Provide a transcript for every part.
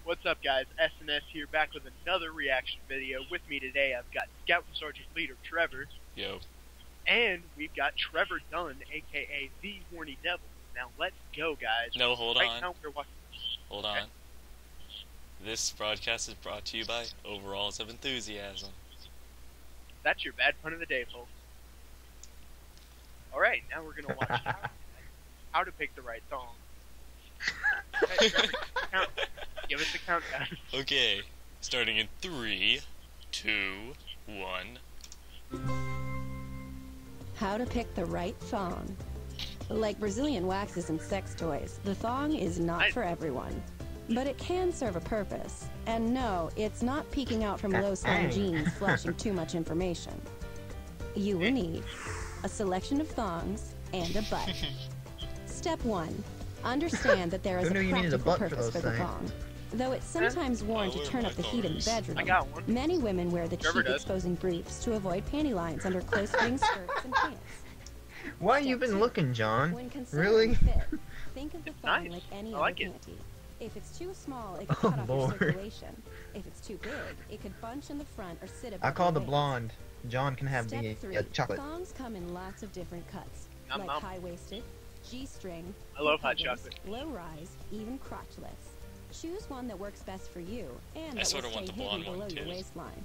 What's up, guys? SNS here, back with another reaction video. With me today, I've got Scout and Sergeant Leader Trevor. Yo. And we've got Trevor Dunn, aka the Horny Devil. Now let's go, guys. No, hold right on. Now we're watching. Hold on. This broadcast is brought to you by Overalls of Enthusiasm. That's your bad pun of the day, folks. Alright, now we're gonna watch how to pick the right song. Okay, Trevor, give us a countdown. Okay, starting in 3, 2, 1. How to pick the right thong. Like Brazilian waxes and sex toys, the thong is not for everyone. But it can serve a purpose. And no, it's not peeking out from low-slung jeans flashing too much information. You will need a selection of thongs and a butt. Step 1. Understand that there is a practical purpose for the thong. Though it's sometimes worn to turn up the heat in the bedroom, many women wear the cheek exposing briefs to avoid panty lines under close-fitting skirts and pants. Why you been looking, John? When Really? Fit, think of the thong like any other panty. If it's too small, it could cut off your circulation. If it's too big, it could bunch in the front or sit above. I call the waist. blonde. John can have Step the 3. chocolate. Thongs come in lots of different cuts, like high-waisted, G-string, I love hot chocolate. low-rise, even crotchless. Choose one that works best for you and I that sort will of want stay the hidden blonde below one, your too. waistline.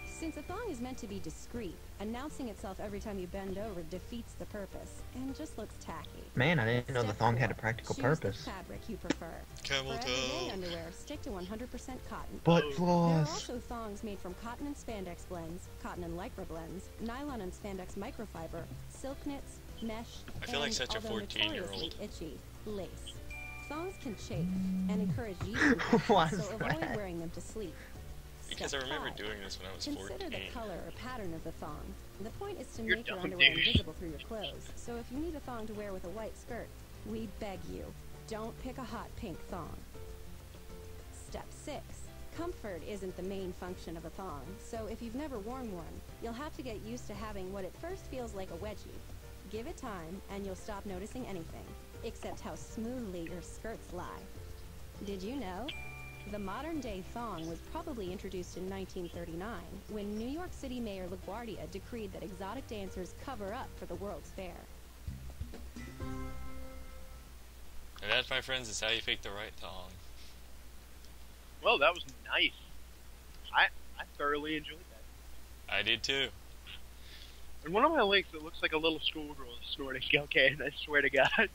Since a thong is meant to be discreet, announcing itself every time you bend over defeats the purpose and just looks tacky. Man, I didn't know the Step thong had a 4. practical Choose purpose. the fabric you prefer. Camel For everyday toe. underwear, stick to 100% cotton. Butt There are floss. also thongs made from cotton and spandex blends, cotton and lycra blends, nylon and spandex microfiber, silk knits, mesh, I feel like and, such a although 14-year-old. notoriously itchy, lace. Thongs can chafe and encourage yeast infections, Why so is avoid that? wearing them to sleep. Because I Step remember 5. doing this when I was Consider 14. the color or pattern of the thong. The point is to You're make your dumb, underwear douche. invisible through your clothes, so if you need a thong to wear with a white skirt, we beg you, don't pick a hot pink thong. Step 6. Comfort isn't the main function of a thong, so if you've never worn one, you'll have to get used to having what at first feels like a wedgie. Give it time, and you'll stop noticing anything, except how smoothly your skirts lie. Did you know? The modern-day thong was probably introduced in 1939, when New York City Mayor LaGuardia decreed that exotic dancers cover up for the World's Fair. And that, my friends, is how you pick the right thong. Well, that was nice. I thoroughly enjoyed that. I did too. And one of my legs, it looks like a little schoolgirl snorting cocaine, I swear to God.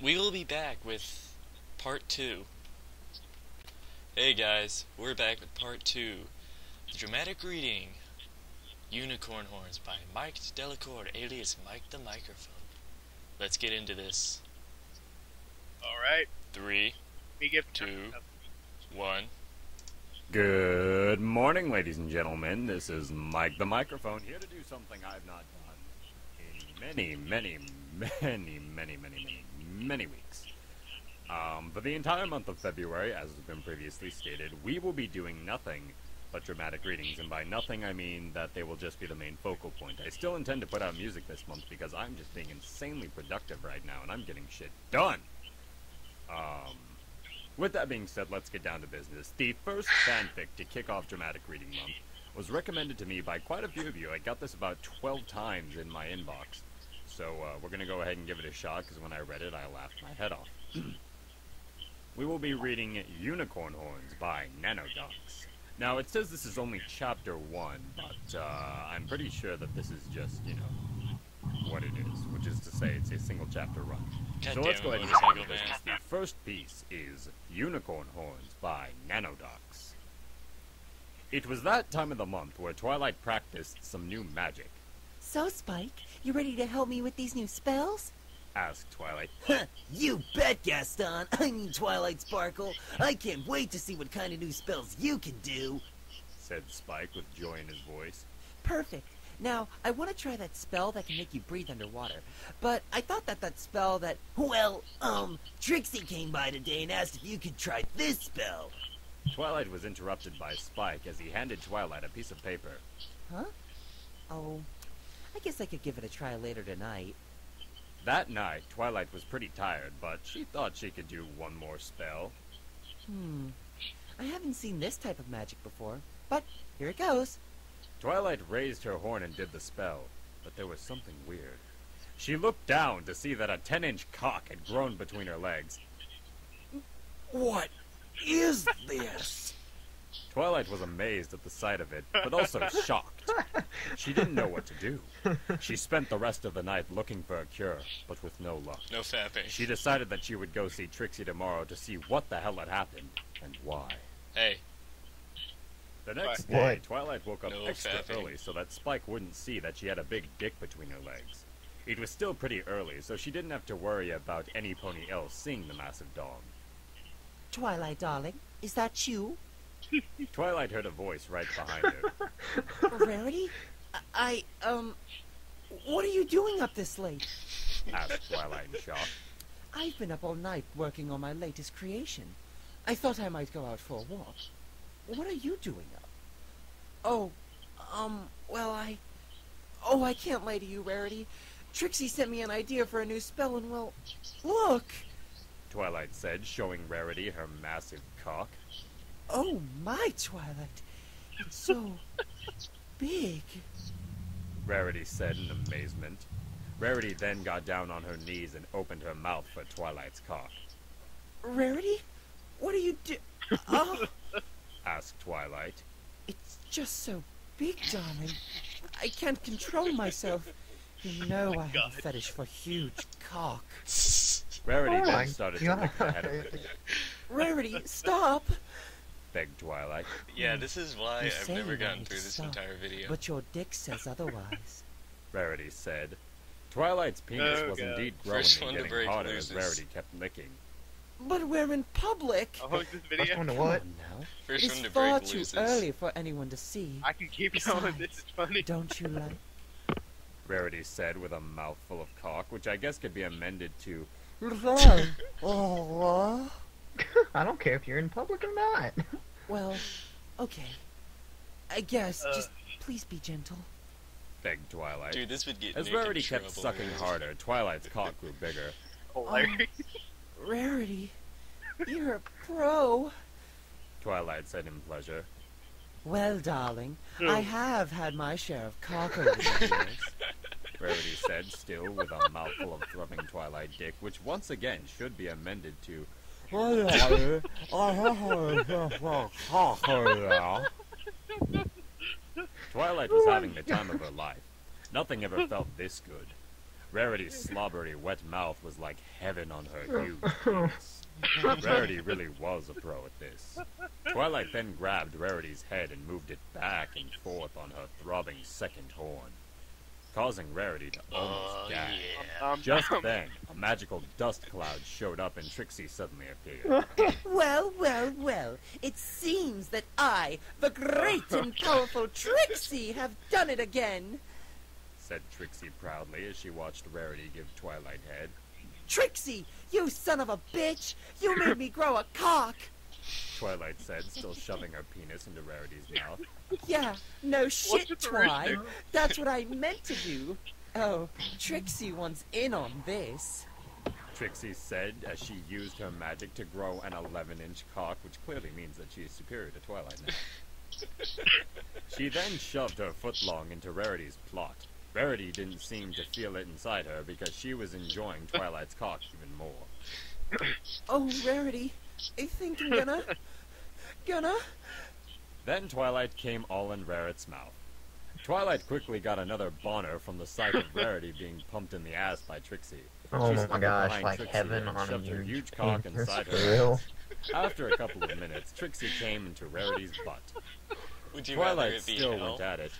We will be back with part 2. Hey guys, we're back with part 2. The dramatic reading, Unicorn Horns by Mike Delacour, alias Mike the Microphone. Let's get into this. Alright. 3, We give 2, 1. Good morning, ladies and gentlemen. This is Mike the Microphone, here to do something I've not done in many weeks. For the entire month of February, as has been previously stated, we will be doing nothing but dramatic readings, and by nothing I mean that they will just be the main focal point. I still intend to put out music this month because I'm just being insanely productive right now, and I'm getting shit done. With that being said, let's get down to business. The first fanfic to kick off Dramatic Reading Month was recommended to me by quite a few of you. I got this about 12 times in my inbox. So we're going to go ahead and give it a shot, because when I read it, I laughed my head off. We will be reading Unicorn Horns by Nanodox. Now, it says this is only chapter 1, but I'm pretty sure that this is just, you know, what it is, which is to say it's a single chapter run. So let's go ahead and get into business. The first piece is Unicorn Horns by Nanodox. It was that time of the month where Twilight practiced some new magic. So, Spike, you ready to help me with these new spells? Asked Twilight. Huh, you bet, Gaston. I mean, Twilight Sparkle. I can't wait to see what kind of new spells you can do, said Spike with joy in his voice. Perfect. Now, I want to try that spell that can make you breathe underwater. But I thought that spell that... Well, Trixie came by today and asked if you could try this spell. Twilight was interrupted by Spike as he handed Twilight a piece of paper. Huh? Oh, I guess I could give it a try later tonight. That night, Twilight was pretty tired, but she thought she could do one more spell. I haven't seen this type of magic before, but here it goes. Twilight raised her horn and did the spell, but there was something weird. She looked down to see that a 10-inch cock had grown between her legs. What is this? Twilight was amazed at the sight of it, but also shocked. She didn't know what to do. She spent the rest of the night looking for a cure, but with no luck. No fapping. She decided that she would go see Trixie tomorrow to see what the hell had happened and why. Hey, The next What? day, Twilight woke up No extra fapping. early so that Spike wouldn't see that she had a big dick between her legs. It was still pretty early, so she didn't have to worry about any pony else seeing the massive dog. Twilight, darling, is that you? Twilight heard a voice right behind her. Rarity? What are you doing up this late? Asked Twilight in shock. I've been up all night working on my latest creation. I thought I might go out for a walk. What are you doing up? I can't lie to you, Rarity. Trixie sent me an idea for a new spell and, well, look! Twilight said, showing Rarity her massive cock. Oh my, Twilight. It's so big. Rarity said in amazement. Rarity then got down on her knees and opened her mouth for Twilight's cock. Rarity? What are you Oh, Asked Twilight. it's just so big, darling. I can't control myself. You know I have a fetish for huge cock. Rarity Oh then my started to God. lick the head of it, Rarity, stop! begged Twilight. yeah, this is why You I've say never you gotten want me through to this stop, entire video. But your dick says otherwise. Rarity said. Twilight's penis Oh, was God. indeed growing First and one to getting break harder as loses. Rarity kept licking. But we're in public. I'll host this First video. one to Come what? on now. First It's one to far break too loses. early for anyone to see. I can keep going. This is funny. Don't you like? Rarity said with a mouthful of cock, which I guess could be amended to, Oh, I don't care if you're in public or not. well, okay. I guess, Uh. just please be gentle. begged Twilight. Dude, this would get As Nick in Rarity kept trouble, sucking man. harder, Twilight's cock grew bigger. Hilarious. Rarity, you're a pro. Twilight said in pleasure. Well, darling, I have had my share of cock over the years. Rarity said, still with a mouthful of thrubbing Twilight dick, which once again should be amended to, Twilight was having the time of her life. Nothing ever felt this good. Rarity's slobbery, wet mouth was like heaven on her huge penis. Rarity really was a pro at this. Twilight then grabbed Rarity's head and moved it back and forth on her throbbing second horn, causing Rarity to almost gag. Just then, a magical dust cloud showed up and Trixie suddenly appeared. Well, well, well, it seems that I, the great and powerful Trixie, have done it again. Said Trixie proudly as she watched Rarity give Twilight head. Trixie, you son of a bitch! You made me grow a cock! Twilight said, still shoving her penis into Rarity's mouth. Yeah, no shit, with the Twi. rooster? That's what I meant to do. Oh, Trixie wants in on this. Trixie said as she used her magic to grow an 11-inch cock, which clearly means that she is superior to Twilight now. She then shoved her footlong into Rarity's plot. Rarity didn't seem to feel it inside her because she was enjoying Twilight's cock even more. Oh, Rarity, I think I'm gonna... Then Twilight came all in Rarity's mouth. Twilight quickly got another boner from the sight of Rarity being pumped in the ass by Trixie. Oh She my snuck up gosh, behind like Trixie heaven and on a shoved her huge huge cock penis, inside for her real. ass. After a couple of minutes, Trixie came into Rarity's butt. Would you rather Twilight it be still hell? went at it.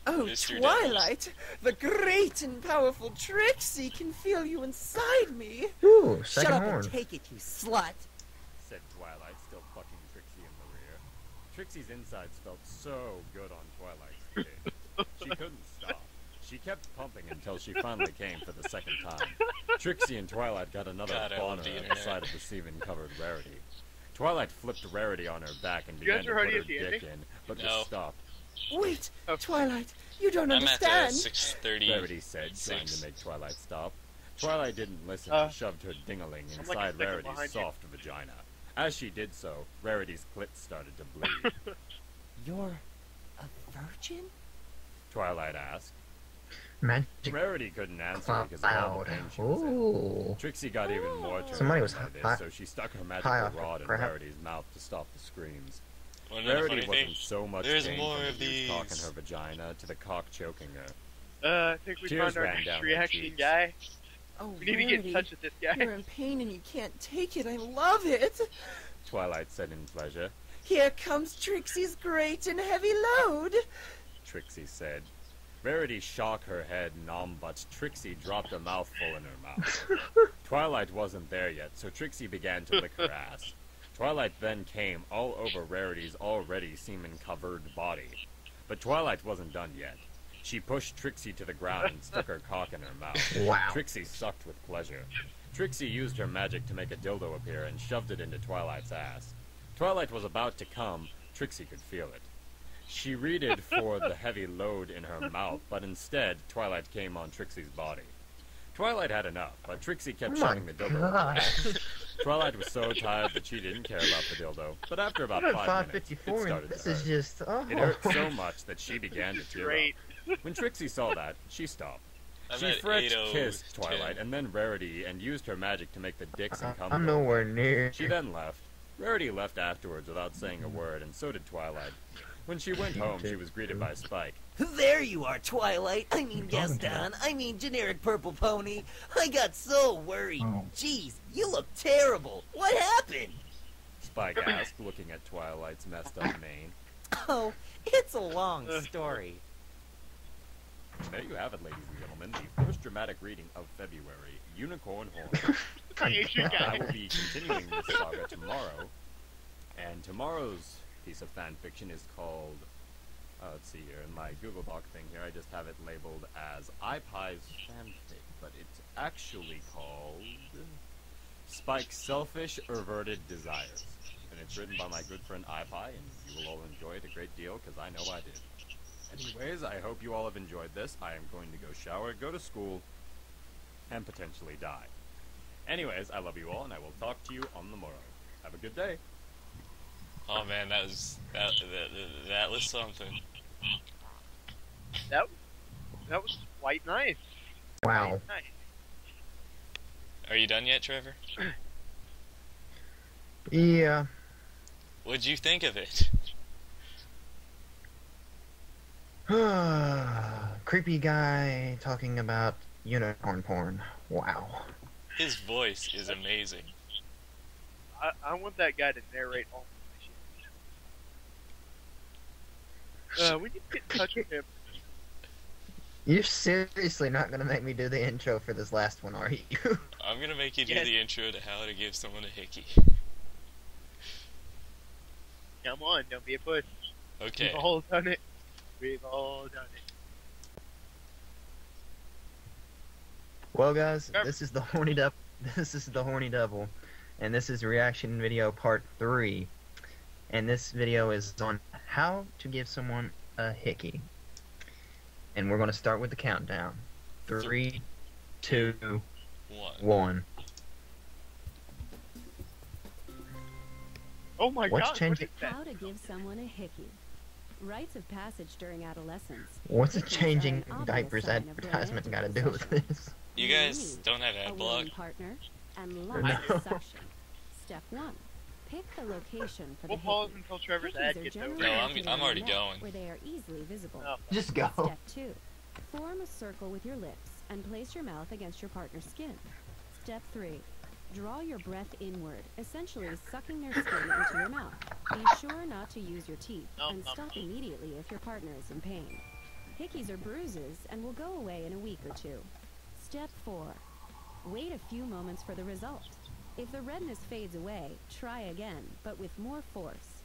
Oh, Mr. Twilight, the great and powerful Trixie can feel you inside me. Ooh, Shut second up horn. and take it, you slut. Said Twilight, still fucking Trixie in the rear. Trixie's insides felt so good on Twilight's dick. She couldn't stop. She kept pumping until she finally came for the second time. Trixie and Twilight got another God, I love boner the at the internet. sight of the semen-covered Rarity. Twilight flipped Rarity on her back and You guys began to are put already her at the dick ending? in, but No. was stopped. Wait, Oh. Twilight, you don't I'm at the understand. 6:30. Rarity said, trying to make Twilight stop. Twilight didn't listen and shoved her dingaling I'm like a inside second Rarity's behind you. soft vagina. As she did so, Rarity's clit started to bleed. You're a virgin? Twilight asked. Magic Rarity couldn't answer because of all the cloud. pain she was in. Ooh. Trixie got even more turned Somebody on was by this, high- so she stuck her high magical off rod in crap. Rarity's mouth to stop the screams. Well, another Rarity funny wasn't thing, so much there's pain more from of the huge cock in these. her vagina to the cock choking her. I think we Tears found our ran next down her reaction cheeks. guy. Oh, We need to get in touch with this guy. You're in pain and you can't take it. I love it. Twilight said in pleasure. Here comes Trixie's great and heavy load. Trixie said. Rarity shook her head numb, but Trixie dropped a mouthful in her mouth. Twilight wasn't there yet, so Trixie began to lick her ass. Twilight then came all over Rarity's already semen-covered body. But Twilight wasn't done yet. She pushed Trixie to the ground and stuck her cock in her mouth. Wow. Trixie sucked with pleasure. Trixie used her magic to make a dildo appear and shoved it into Twilight's ass. Twilight was about to come. Trixie could feel it. She readied for the heavy load in her mouth, but instead, Twilight came on Trixie's body. Twilight had enough, but Trixie kept Oh my shoving the dildo. God. Twilight was so tired that she didn't care about the dildo, but after about I'm at 5 minutes, it 5:54 started and this to is hurt. just It hurt so much that she began to tear Great. up. When Trixie saw that, she stopped. I'm She at French 8:10. kissed Twilight and then Rarity and used her magic to make the dicks and cum I'm go. nowhere near. She then left. Rarity left afterwards without saying a word, and so did Twilight. When she went home, she was greeted by Spike. There you are, Twilight. I mean Gaston. I mean generic purple pony. I got so worried. Oh. Jeez, you look terrible. What happened? Spike asked, looking at Twilight's messed up mane. Oh, it's a long story. There you have it, ladies and gentlemen, the first dramatic reading of February, Unicorn Horn. I hate you I guys. will be continuing this saga tomorrow, and tomorrow's piece of fan fiction is called, let's see here, in my Google Doc thing here, I just have it labeled as iPie's fanfic, but it's actually called Spike's Selfish Perverted Desires. And it's written by my good friend iPie, and you will all enjoy it a great deal, because I know I did. Anyways, I hope you all have enjoyed this. I am going to go shower, go to school, and potentially die. Anyways, I love you all, and I will talk to you on the morrow. Have a good day. Oh man, that was something. That was quite nice. Wow. Quite nice. Are you done yet, Trevor? Yeah. What'd you think of it? Creepy guy talking about unicorn porn. Wow. His voice is amazing. I want that guy to narrate all my shit. We need to get in touch with him. You're seriously not gonna make me do the intro for this last one, are you? I'm gonna make you do Yes. the intro to how to give someone a hickey. Come on, don't be a puss. Okay. We've all done it. We've all done it. Well, guys, Yep. this is the horny devil. This is the horny devil, and this is reaction video part 3. And this video is on how to give someone a hickey. And we're going to start with the countdown. 3, 2, 1. Oh my What's god, changing? what is How to give someone a hickey. Rites of passage during adolescence. What's a Hickeys are changing an obvious diapers sign of advertisement got to romantic do with possession. this? You guys don't have A ad willing block. partner and lots No. of suction. Step 1. Pick the location for We'll the pause hickey. until Trevor's Hickeys ad are gets generally over. No, I'm located already on the neck, going. Where they are easily visible. Oh. Just go. Step 2. Form a circle with your lips and place your mouth against your partner's skin. Step 3. Draw your breath inward, essentially sucking their skin into your mouth. Be sure not to use your teeth, and stop immediately if your partner is in pain. Hickeys are bruises and will go away in a week or 2. Step 4. Wait a few moments for the result. If the redness fades away, try again, but with more force.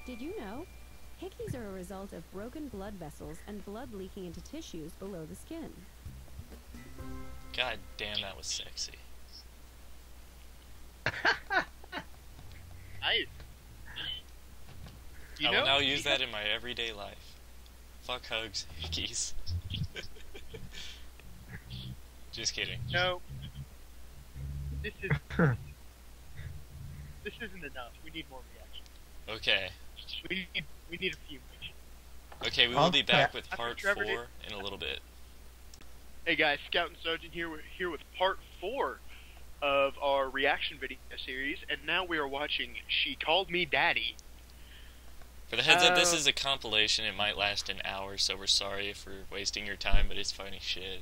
Did you know? Hickeys are a result of broken blood vessels and blood leaking into tissues below the skin. God damn, that was sexy. Nice. You I know, will now use that in my everyday life. Fuck hugs, hickeys. Just kidding. No. This is This isn't enough. We need more reaction. Okay. We need a few more. Okay, we will be back with part Trevor 4 in a little bit. Hey guys, Scout and Sergeant here. We're here with part 4 of our reaction video series, and now we are watching She Called Me Daddy. For the heads up, this is a compilation. It might last an hour, so we're sorry for wasting your time, but it's funny shit.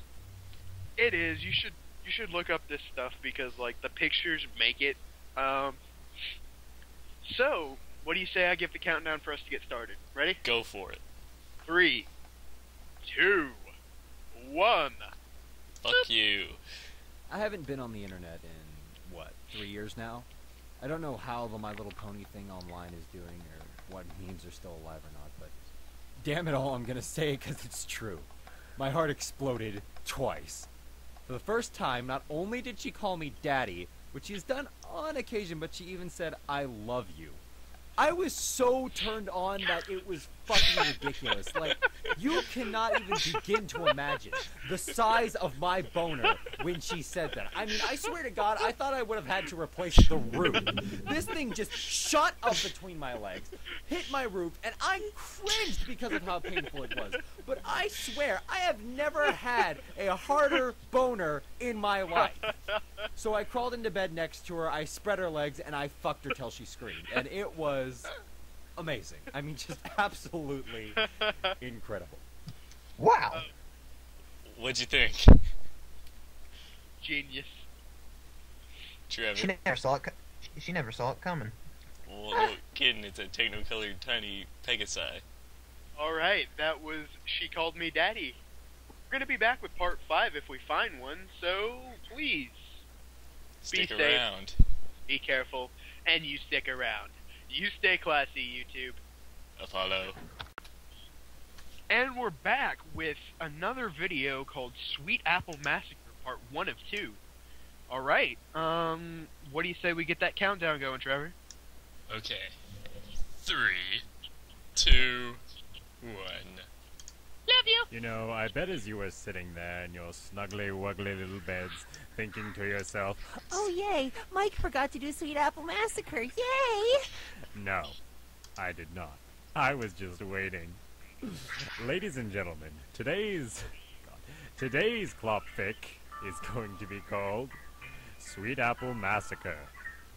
It is. You should look up this stuff because like the pictures make it. So, what do you say I give the countdown for us to get started? Ready? Go for it. 3, 2, 1. Fuck you. I haven't been on the internet in, what, 3 years now? I don't know how the My Little Pony thing online is doing or what memes are still alive or not, but damn it all, I'm gonna say it because it's true. My heart exploded twice. For the first time, not only did she call me daddy, which she's done on occasion, but she even said, I love you. I was so turned on that it was fucking ridiculous. Like, you cannot even begin to imagine the size of my boner when she said that. I mean, I swear to God, I thought I would have had to replace the roof. This thing just shot up between my legs, hit my roof, and I cringed because of how painful it was. But I swear, I have never had a harder boner in my life. So I crawled into bed next to her, I spread her legs, and I fucked her till she screamed. And it was amazing. I mean, just absolutely incredible. Wow. What'd you think? Genius. Trevor? She never saw it coming. Well, no kidding, it's a techno-colored tiny Pegasi. Alright, that was She Called Me Daddy. We're gonna be back with part 5 if we find one, so please. Stick Be safe. around. Be careful, and you stick around. You stay classy, YouTube. Apollo. And we're back with another video called Sweet Apple Massacre, part 1 of 2. Alright, what do you say we get that countdown going, Trevor? Okay. 3, 2, 1. Love you! You know, I bet as you were sitting there in your snuggly wuggly little beds, thinking to yourself, Oh, yay! Mike forgot to do Sweet Apple Massacre. Yay! no, I did not. I was just waiting. Ladies and gentlemen, today's Klopfic is going to be called Sweet Apple Massacre.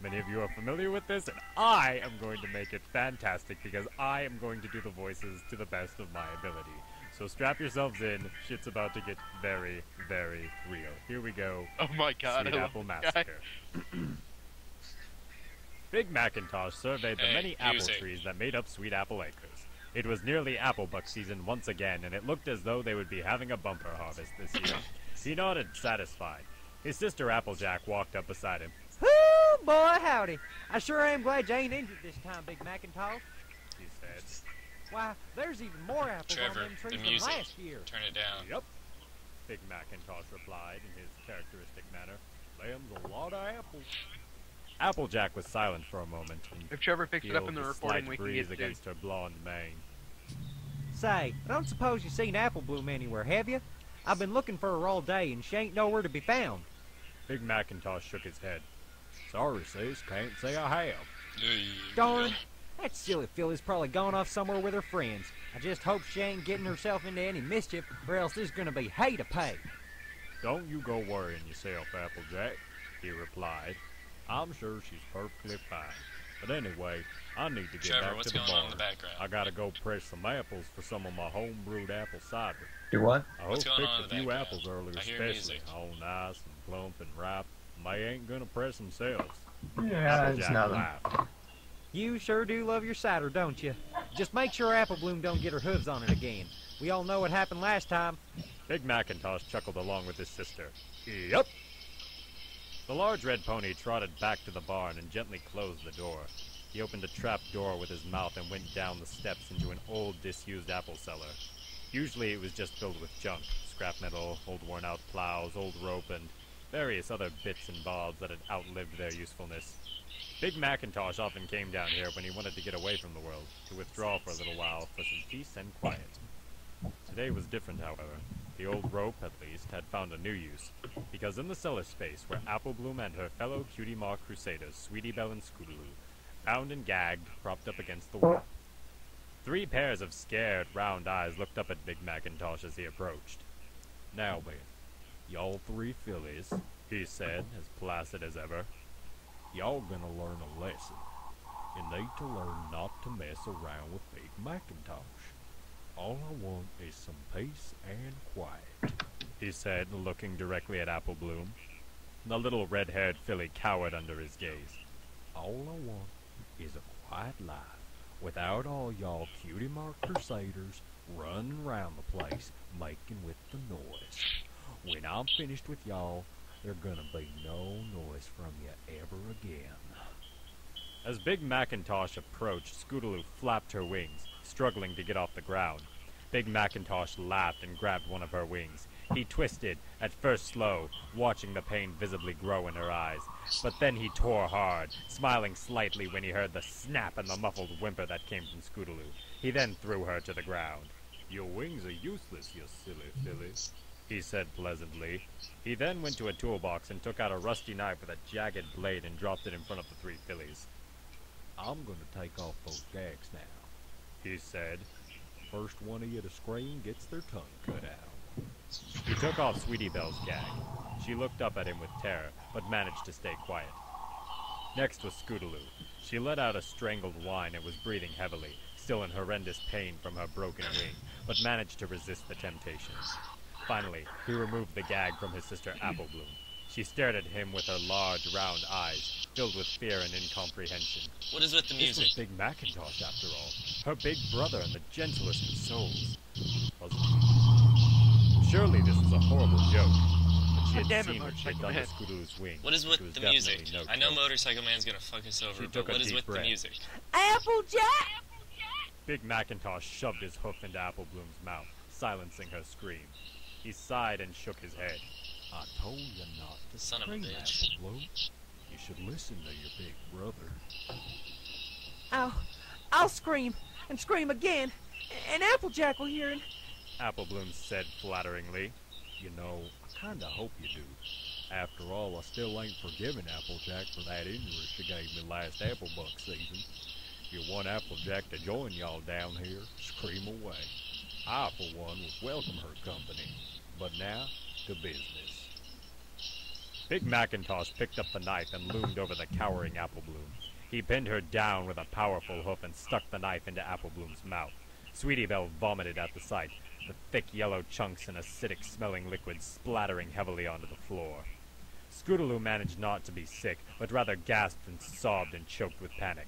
Many of you are familiar with this, and I am going to make it fantastic because I am going to do the voices to the best of my ability. So strap yourselves in. Shit's about to get very, very real. Here we go. Oh my god, Sweet I love Apple this guy. Massacre. Big Macintosh surveyed the Hey, many apple music. trees that made up Sweet Apple Acres. It was nearly apple buck season once again, and it looked as though they would be having a bumper harvest this year. He nodded, satisfied. His sister Applejack walked up beside him. Whoo, boy, howdy. I sure am glad you ain't injured this time, Big Macintosh. He said. Why, there's even more apples Trevor, on them trees the than music. last year. Turn it down. Yep. Big Macintosh replied in his characteristic manner. Them's a lot of apples. Applejack was silent for a moment. And If Trevor picks it up in the feel recording, slight we can breeze get to against her blonde mane. Say, I don't suppose you've seen Apple Bloom anywhere, have you? I've been looking for her all day, and she ain't nowhere to be found. Big Macintosh shook his head. Sorry, sis, can't say I have. Darn. That silly filly's probably gone off somewhere with her friends. I just hope she ain't getting herself into any mischief, or else there's gonna be hay to pay. Don't you go worrying yourself, Applejack, he replied. I'm sure she's perfectly fine. But anyway, I need to get Trevor, back what's to the going barn. on in the background? I gotta go press some apples for some of my home-brewed apple cider. Do what? I What's hope going on picked in a the few background? apples earlier, I hear especially. music. All nice and plump and ripe. They ain't gonna press themselves. Yeah, it's Applejack nothing. laughed. You sure do love your cider, don't you? Just make sure Apple Bloom don't get her hooves on it again. We all know what happened last time. Big Macintosh chuckled along with his sister. Yup. The large red pony trotted back to the barn and gently closed the door. He opened a trap door with his mouth and went down the steps into an old, disused apple cellar. Usually it was just filled with junk, scrap metal, old worn-out plows, old rope, and various other bits and bobs that had outlived their usefulness. Big Macintosh often came down here when he wanted to get away from the world, to withdraw for a little while for some peace and quiet. Today was different, however. The old rope, at least, had found a new use, because in the cellar space were Apple Bloom and her fellow Cutie Mark Crusaders, Sweetie Belle and Scootaloo, bound and gagged, propped up against the wall. 3 pairs of scared, round eyes looked up at Big Macintosh as he approached. "Now then, y'all 3 fillies," he said, as placid as ever, "y'all gonna learn a lesson. You need to learn not to mess around with Big Macintosh. All I want is some peace and quiet," he said, looking directly at Apple Bloom. The little red-haired filly cowered under his gaze. "All I want is a quiet life, without all y'all Cutie Mark Crusaders running around the place making with the noise. When I'm finished with y'all, there's gonna be no noise from you ever again." As Big Macintosh approached, Scootaloo flapped her wings, struggling to get off the ground. Big Macintosh laughed and grabbed one of her wings. He twisted, at first slow, watching the pain visibly grow in her eyes. But then he tore hard, smiling slightly when he heard the snap and the muffled whimper that came from Scootaloo. He then threw her to the ground. "Your wings are useless, you silly filly," he said pleasantly. He then went to a toolbox and took out a rusty knife with a jagged blade and dropped it in front of the 3 fillies. "I'm gonna take off those gags now," he said. "First one of you to scream gets their tongue cut out." He took off Sweetie Belle's gag. She looked up at him with terror, but managed to stay quiet. Next was Scootaloo. She let out a strangled whine and was breathing heavily, still in horrendous pain from her broken wing, but managed to resist the temptation. Finally, he removed the gag from his sister Apple Bloom. She stared at him with her large, round eyes, filled with fear and incomprehension. What is with the This music? was Big Macintosh, after all. Her big brother and the gentlest of souls. Surely this was a horrible joke. But she had Damn it, seen what she had Motorcycle done Man. to Scootaloo's wing. What is which with was the definitely music? no I know joke. Motorcycle Man's gonna fuck us over, She but took a what is deep with the breath. music? Applejack! Big Macintosh shoved his hoof into Apple Bloom's mouth, silencing her scream. He sighed and shook his head. "I told you not to Son of a scream, bitch. Apple Bloom. You should listen to your big brother." I'll scream and scream again, and Applejack will hear it. Apple Bloom said flatteringly. "You know, I kinda hope you do. After all, I still ain't forgiven Applejack for that injury she gave me last Applebuck season. If you want Applejack to join y'all down here, scream away. I, for one, would welcome her company. But now, to business." Big Macintosh picked up the knife and loomed over the cowering Apple Bloom. He pinned her down with a powerful hoof and stuck the knife into Apple Bloom's mouth. Sweetie Belle vomited at the sight, the thick yellow chunks and acidic-smelling liquid splattering heavily onto the floor. Scootaloo managed not to be sick, but rather gasped and sobbed and choked with panic.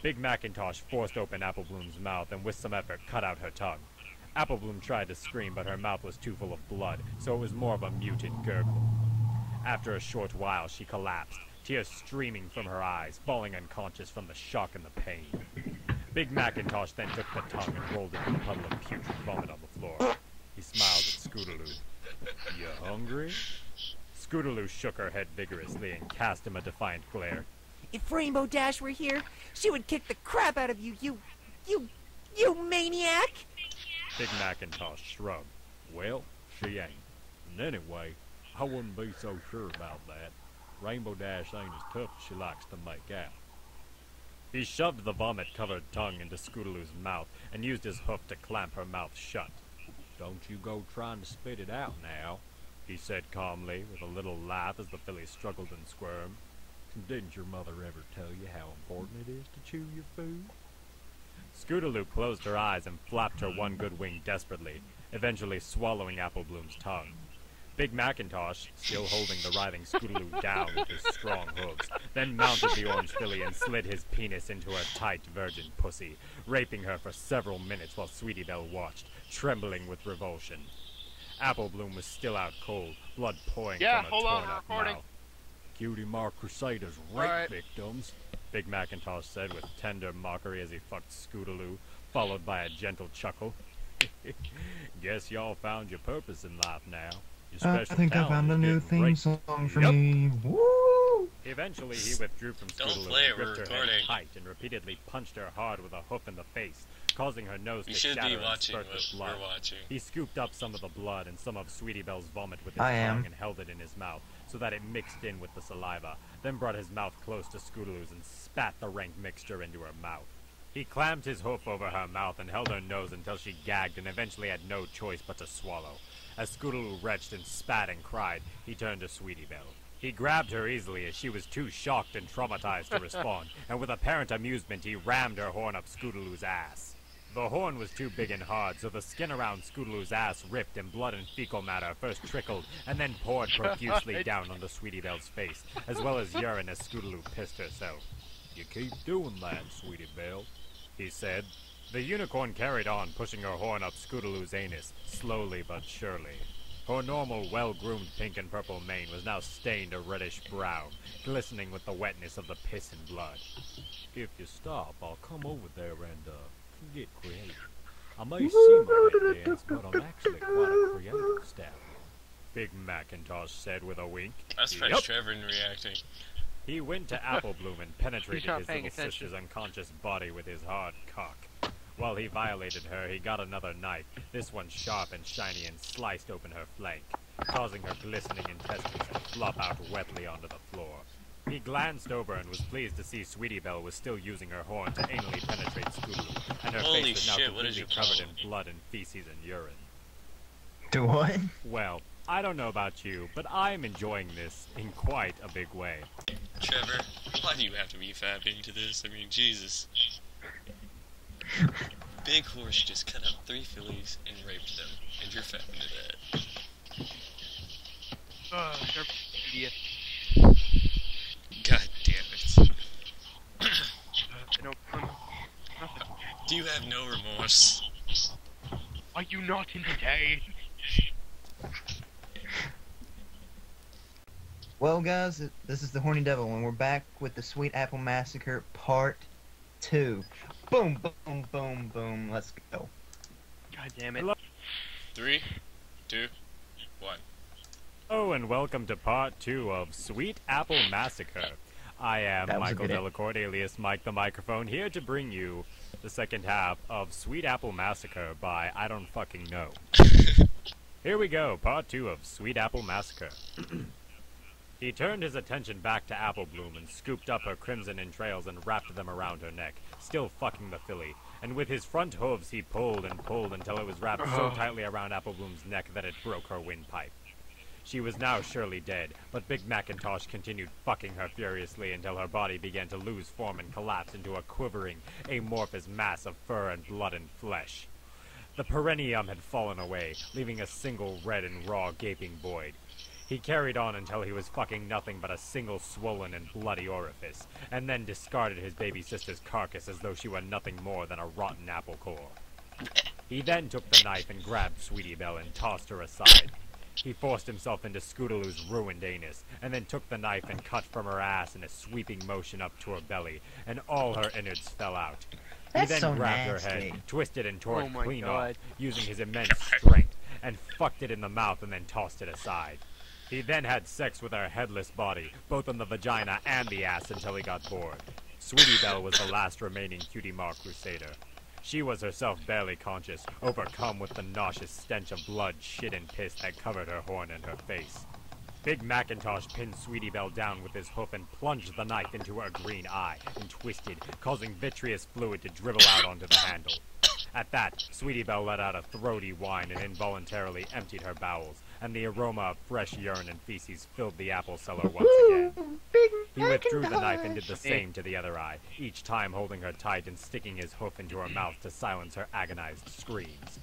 Big Macintosh forced open Apple Bloom's mouth and with some effort cut out her tongue. Apple Bloom tried to scream, but her mouth was too full of blood, so it was more of a muted gurgle. After a short while, she collapsed, tears streaming from her eyes, falling unconscious from the shock and the pain. Big Macintosh then took the tongue and rolled it in a puddle of putrid vomit on the floor. He smiled at Scootaloo. "You hungry?" Scootaloo shook her head vigorously and cast him a defiant glare. If Rainbow Dash were here, she would kick the crap out of you, you maniac! Big Macintosh shrugged. "Well, she ain't. And anyway, I wouldn't be so sure about that. Rainbow Dash ain't as tough as she likes to make out." He shoved the vomit-covered tongue into Scootaloo's mouth and used his hoof to clamp her mouth shut. "Don't you go trying to spit it out now," he said calmly, with a little laugh as the filly struggled and squirmed. "Didn't your mother ever tell you how important it is to chew your food?" Scootaloo closed her eyes and flapped her one good wing desperately, eventually swallowing Apple Bloom's tongue. Big Macintosh, still holding the writhing Scootaloo down with his strong hooves, then mounted the orange filly and slid his penis into her tight, virgin pussy, raping her for several minutes while Sweetie Belle watched, trembling with revulsion. Apple Bloom was still out cold, blood pouring Yeah, from her hold on, torn-up recording. mouth. "Cutie Mark Crusaders rape Alright. victims," Big Macintosh said with tender mockery as he fucked Scootaloo, followed by a gentle chuckle. "Guess y'all found your purpose in life now. Your I special think I talent found a is new getting theme raped." song for Yep. me. Woo! Eventually, he withdrew from Don't Scootaloo play and it, we're gripped her head recording. tight and repeatedly punched her hard with a hoof in the face, causing her nose You to should shatter be and watching spurt what with blood. we're watching. He scooped up some of the blood and some of Sweetie Belle's vomit with his I am. tongue and held it in his mouth so that it mixed in with the saliva, then brought his mouth close to Scootaloo's and spat the rank mixture into her mouth. He clammed his hoof over her mouth and held her nose until she gagged and eventually had no choice but to swallow. As Scootaloo retched and spat and cried, he turned to Sweetie Belle. He grabbed her easily as she was too shocked and traumatized to respond, and with apparent amusement he rammed her horn up Scootaloo's ass. The horn was too big and hard, so the skin around Scootaloo's ass ripped and blood and fecal matter first trickled and then poured profusely down onto Sweetie Belle's face, as well as urine as Scootaloo pissed herself. "You keep doing that, Sweetie Belle," he said. The unicorn carried on, pushing her horn up Scootaloo's anus, slowly but surely. Her normal, well-groomed pink and purple mane was now stained a reddish brown, glistening with the wetness of the piss and blood. "If you stop, I'll come over there and, get creative. I may seem a bit dense, but I'm actually quite a creative stabber," Big Macintosh said with a wink. I surprised Yep. Trevor in reacting. He went to Apple Bloom and penetrated He's not his paying little attention. sister's unconscious body with his hard cock. While he violated her, he got another knife, this one sharp and shiny, and sliced open her flank, causing her glistening intestines to flop out wetly onto the floor. He glanced over and was pleased to see Sweetie Belle was still using her horn to anally penetrate Scootaloo, and her Holy face was now shit, what is completely your covered problem? in blood and feces and urine. To what? Well, I don't know about you, but I'm enjoying this in quite a big way. Trevor, why do you have to be fapping to this? I mean, Jesus. Big Horse just cut up 3 fillies and raped them, and you're fapping to that. Trevor, idiot. God damn it. I don't. Nothing. Do you have no remorse? Are you not entertained? Well, guys, this is the Horny Devil, and we're back with the Sweet Apple Massacre Part 2. Boom, boom, boom, boom. Let's go. God damn it. 3, 2, 1. Oh, and welcome to Part 2 of Sweet Apple Massacre. I am That was a Michael good Delacorte, alias Mike the Microphone, here to bring you the second half of Sweet Apple Massacre by I Don't Fucking Know. Here we go, Part 2 of Sweet Apple Massacre. He turned his attention back to Apple Bloom and scooped up her crimson entrails and wrapped them around her neck, still fucking the filly. And with his front hooves he pulled and pulled until it was wrapped so tightly around Apple Bloom's neck that it broke her windpipe. She was now surely dead, but Big Macintosh continued fucking her furiously until her body began to lose form and collapse into a quivering, amorphous mass of fur and blood and flesh. The perineum had fallen away, leaving a single red and raw gaping void. He carried on until he was fucking nothing but a single swollen and bloody orifice, and then discarded his baby sister's carcass as though she were nothing more than a rotten apple core. He then took the knife and grabbed Sweetie Belle and tossed her aside. He forced himself into Scootaloo's ruined anus, and then took the knife and cut from her ass in a sweeping motion up to her belly, and all her innards fell out. That's he then so grabbed nasty. her head, twisted and tore Oh it my clean God. off, using his immense strength, and fucked it in the mouth and then tossed it aside. He then had sex with her headless body, both on the vagina and the ass, until he got bored. Sweetie Belle was the last remaining Cutie Mark Crusader. She was herself barely conscious, overcome with the nauseous stench of blood, shit, and piss that covered her horn and her face. Big Macintosh pinned Sweetie Belle down with his hoof and plunged the knife into her green eye, and twisted, causing vitreous fluid to dribble out onto the handle. At that, Sweetie Belle let out a throaty whine and involuntarily emptied her bowels, and the aroma of fresh urine and feces filled the apple cellar once again. He withdrew the knife and did the same to the other eye, each time holding her tight and sticking his hoof into her mouth to silence her agonized screams.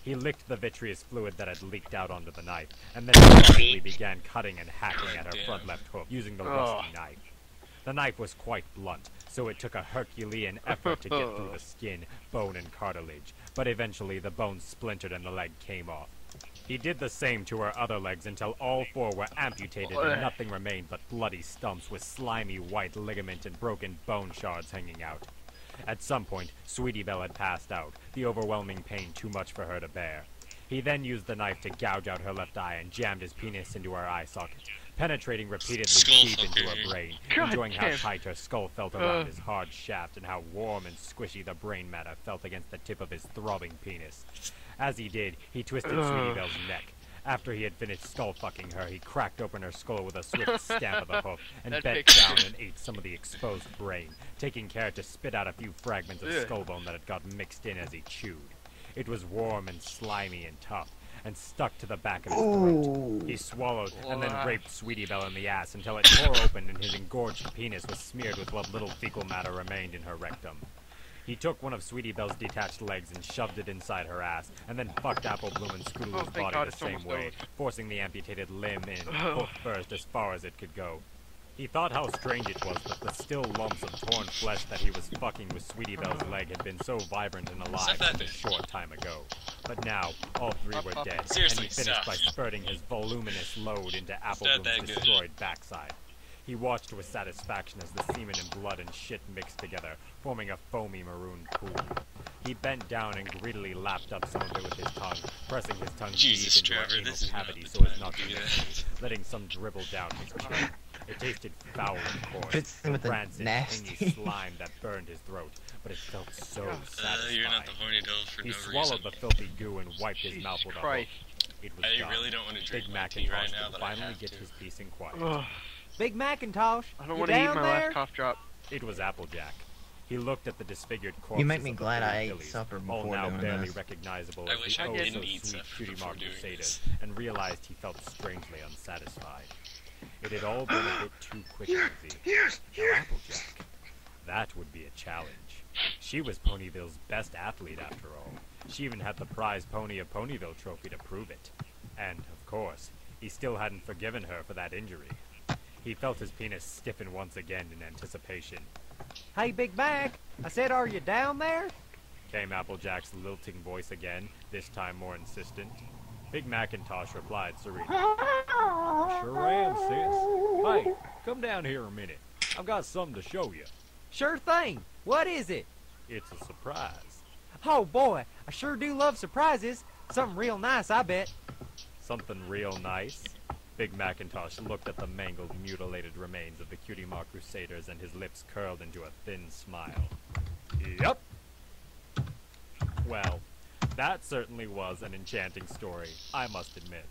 He licked the vitreous fluid that had leaked out onto the knife, and then methodically began cutting and hacking at her front left hoof using the rusty knife. The knife was quite blunt, so it took a Herculean effort to get through the skin, bone, and cartilage, but eventually the bone splintered and the leg came off. He did the same to her other legs until all 4 were amputated and nothing remained but bloody stumps with slimy white ligament and broken bone shards hanging out. At some point, Sweetie Belle had passed out, the overwhelming pain too much for her to bear. He then used the knife to gouge out her left eye and jammed his penis into her eye socket, penetrating repeatedly Skull deep into fucker. her brain, God enjoying how damn. tight her skull felt around his hard shaft and how warm and squishy the brain matter felt against the tip of his throbbing penis. As he did, he twisted Sweetie Belle's neck. After he had finished skull-fucking her, he cracked open her skull with a swift stamp of the hoof and That bent picture. down and ate some of the exposed brain, taking care to spit out a few fragments of Ugh. skull bone that had got mixed in as he chewed. It was warm and slimy and tough, and stuck to the back of his throat. He swallowed and then raped Sweetie Belle in the ass until it tore open and his engorged penis was smeared with what little fecal matter remained in her rectum. He took one of Sweetie Belle's detached legs and shoved it inside her ass, and then fucked Apple Bloom and Oh, Scootaloo's thank body God, the it's same almost way, over. forcing the amputated limb in, Oh. foot first, as far as it could go. He thought how strange it was that the still lumps of torn flesh that he was fucking with Sweetie Belle's leg had been so vibrant and alive that just a big. short time ago. But now, all three were dead, Seriously, and he finished stop. by spurting his voluminous load into Apple not that Bloom's good. destroyed backside. He watched with satisfaction as the semen and blood and shit mixed together, forming a foamy maroon pool. He bent down and greedily lapped up some of it with his tongue, pressing his tongue Jesus, deep into Trevor, her anal this is not cavity the so as time not to to do mix that. it, letting some dribble down his chin. It tasted foul, of course, Fits in with the rancid, nasty. tangy slime that burned his throat, but it felt so satisfying. You're not the horny devil for He no swallowed reason. the filthy goo and wiped his Jesus mouth with a hook. Christ. It was I done. really don't want to drink Big my tea right Macintosh now could that I finally have get to. his peace and quiet. Ugh. Big Macintosh, I don't you want to eat down my there? last cough drop. It was Applejack. He looked at the disfigured corpse. You make me glad I ate supper all before now doing barely this. recognizable I as wish the I oh didn't so eat sweet supper cutie before mark doing crusader, this. and realized he felt strangely unsatisfied. It had all been a bit too quick and easy. Now Applejack, that would be a challenge. She was Ponyville's best athlete after all. She even had the prize Pony of Ponyville trophy to prove it. And, of course, he still hadn't forgiven her for that injury. He felt his penis stiffen once again in anticipation. Hey, Big Mac, I said, are you down there? Came Applejack's lilting voice again, this time more insistent. Big Macintosh replied serenely. Sure am, sis. Hey, come down here a minute. I've got something to show you. Sure thing. What is it? It's a surprise. Oh boy, I sure do love surprises. Something real nice, I bet. Something real nice? Big Macintosh looked at the mangled, mutilated remains of the Cutie Mark Crusaders and his lips curled into a thin smile. Yup. Well, that certainly was an enchanting story, I must admit.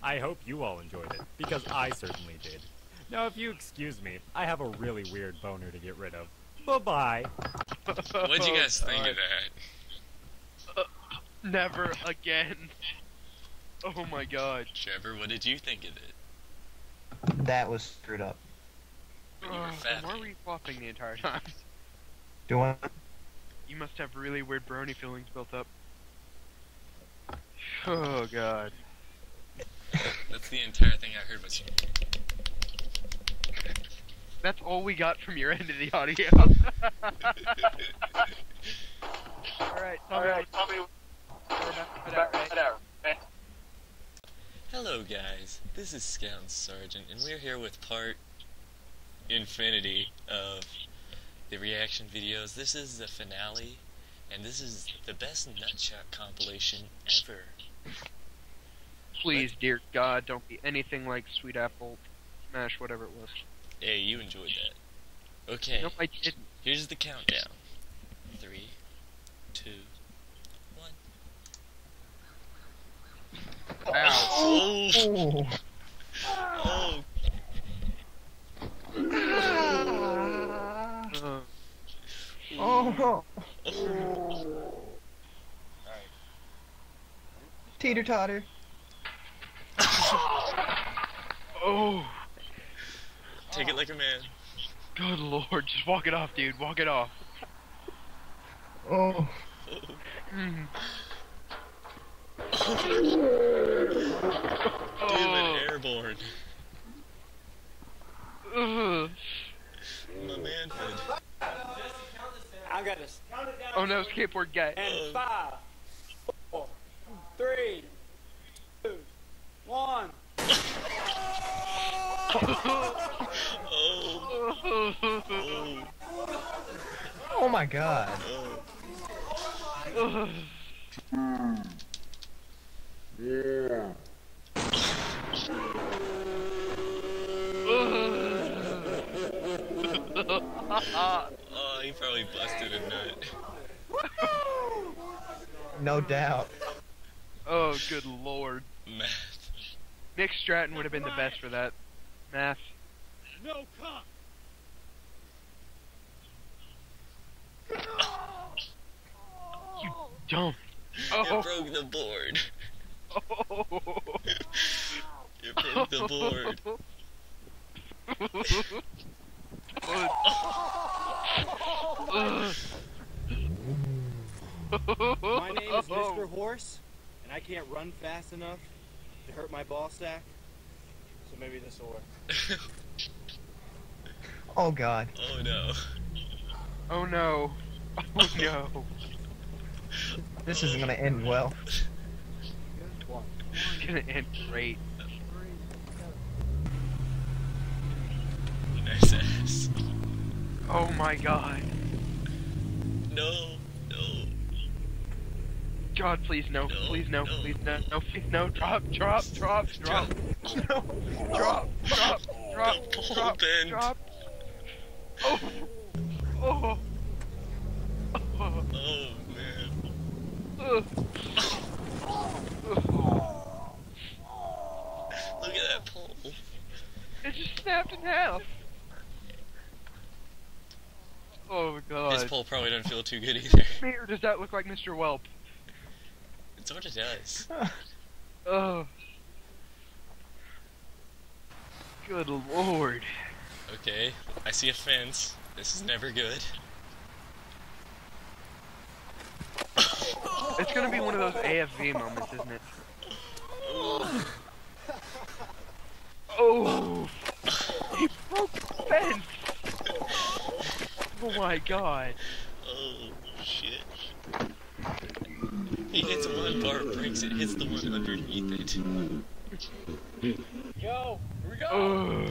I hope you all enjoyed it, because I certainly did. Now, if you excuse me, I have a really weird boner to get rid of. Bye-bye. What'd you guys think of that? Never again. Oh my God. Trevor, what did you think of it? That was screwed up. When you were And fat. why were you flopping the entire time? Do I? You must have really weird brony feelings built up. Oh God. That's the entire thing I heard was. That's all we got from your end of the audio. Alright, tell me. We're about to put out, right? Hello, guys. This is Scout and Sergeant, and we're here with part infinity of the reaction videos. This is the finale, and this is the best nutshot compilation ever. Please, dear God, don't be anything like Sweet Apple Smash, whatever it was. Hey, you enjoyed that. Okay, Nope, I didn't. here's the countdown. 3, 2, 1. Ow. Oh! Oh. Oh. Oh. Teeter totter. Oh. Take it like a man. Good Lord, just walk it off, dude. Walk it off. Oh. Mm. Dude went airborne. Ugh. My manhood. I'm gonna count it down. Oh no, skateboard guy. And 5, 4, 3, 2, 1. Oh, oh, Oh my God. oh. Oh, he probably busted a nut. No doubt. Oh, good lord. Math. Nick Stratton would have been the best for that. Math. No cop. You dumb. You broke the board. You broke the board. My name is Mr. Horse, and I can't run fast enough to hurt my ball stack. So maybe this will work. Oh god. Oh no. Oh no. Oh no. This isn't gonna end well. It's gonna end great. Nice ass. Oh my god. No. No. God, please no. Please no. Please no. No, please no. Drop. Drop. Drop. Drop. Drop. Drop. Drop. Drop. Pole Drop. bend. Drop. Oh. Oh. Oh man. Ugh. Look at that pole. It just snapped in half. Oh god. His pole probably doesn't feel too good either. Me, or does that look like Mr. Welp? It sorta does. Oh. Good lord. Okay, I see a fence. This is never good. It's gonna be one of those AFV moments, isn't it? Oh! He broke the fence! Oh my god. Oh shit. He hits one bar, breaks it, hits the one underneath it. Yo, here we go. Oh.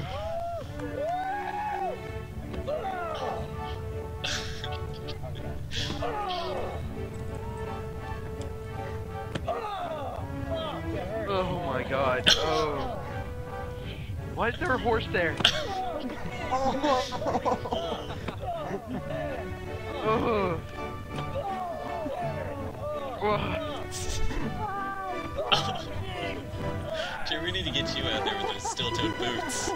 Oh my god. Oh. Why is there a horse there? Oh. Jay, we need to get you out there with those steel-toed boots.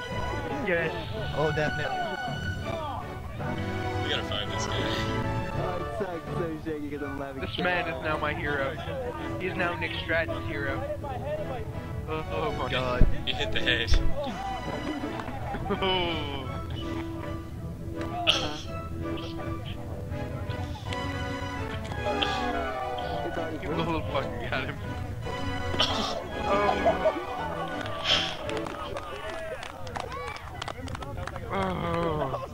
Yes. Oh, definitely. We gotta find this guy. This man is now my hero. He's now Nick Stratton's hero. Oh my god. You hit the head. Oh. You little fucker got him. Oh.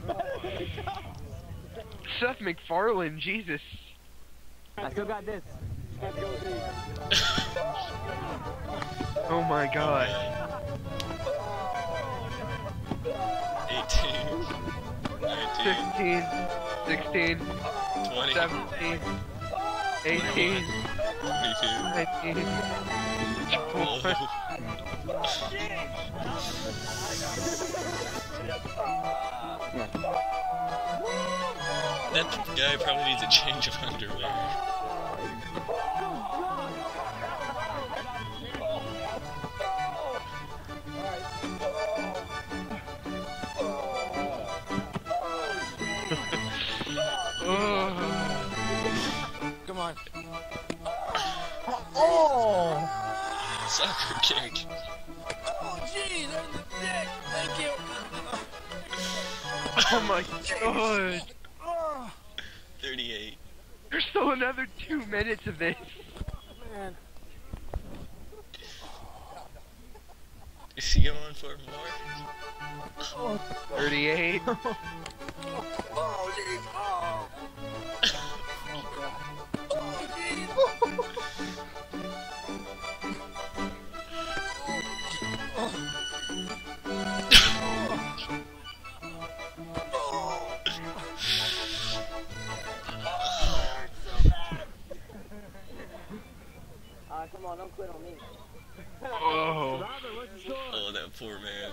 Seth MacFarlane, Jesus. I still got this. Oh my god. 18, 19, 15, 16, 20, 17, 18, 22. 19. That guy probably needs a change of underwear. Come on. Oh! Soccer kick. Oh, geez, that was a dick. Thank you. Oh my god. 38. There's still another 2 minutes of this. Man. Is he going for more? 38. Oh, geez. Oh. Oh, geez. Come on, don't quit on me. Oh. Oh, that poor man.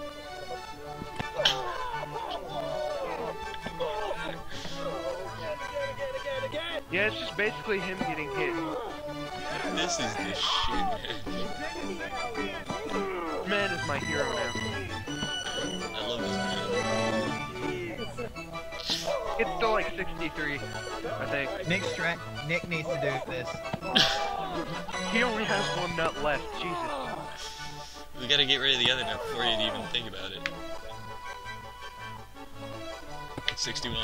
Yeah, it's just basically him getting hit. This is the shit, man. Man is my hero now. I love this man. It's still like 63, I think. Nick needs to do this. He only has one nut left. Jesus. We gotta get rid of the other nut before you'd even think about it. 61.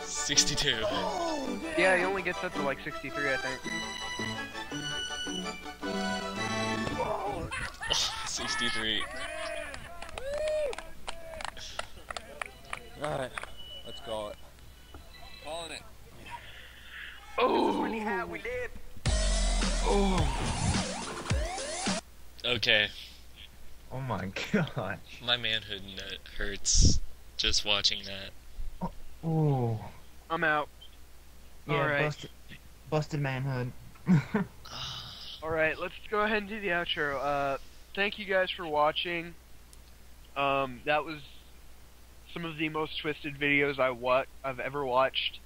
62. Yeah, he only gets up to like 63, I think. 63. Alright, let's call it. Calling it. Oh! Oh! Okay, Oh my gosh. my manhood nut hurts just watching that. Ooh. I'm out. Yeah, Alright. busted manhood. Alright, let's go ahead and do the outro. Thank you guys for watching. That was some of the most twisted videos I've ever watched.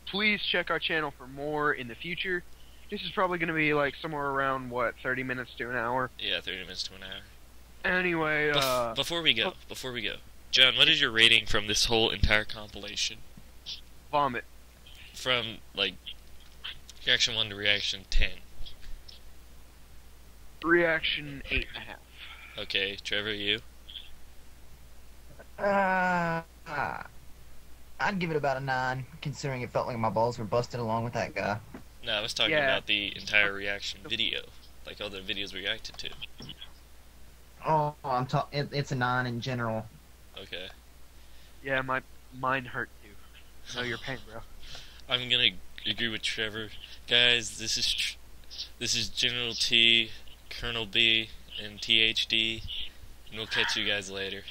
Please check our channel for more in the future. This is probably going to be like somewhere around, what, 30 minutes to an hour? Yeah, 30 minutes to an hour. Anyway, Before we go, John, what is your rating from this whole entire compilation? vomit. From, like, reaction 1 to reaction 10. Reaction 8.5. Okay, Trevor, you? I'd give it about a 9, considering it felt like my balls were busted along with that guy. No, I was talking Yeah. about the entire reaction video. Like all the videos we reacted to. Oh, it's a 9 in general. Okay. Yeah, mine hurt too. I know your pain, bro. I'm gonna agree with Trevor. Guys, this is General T, Colonel B, and THD. And we'll catch you guys later.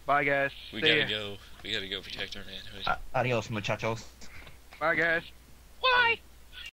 Bye, guys. We See gotta ya. go. We gotta go protect our manhood. Adios, muchachos. Bye, guys. Bye!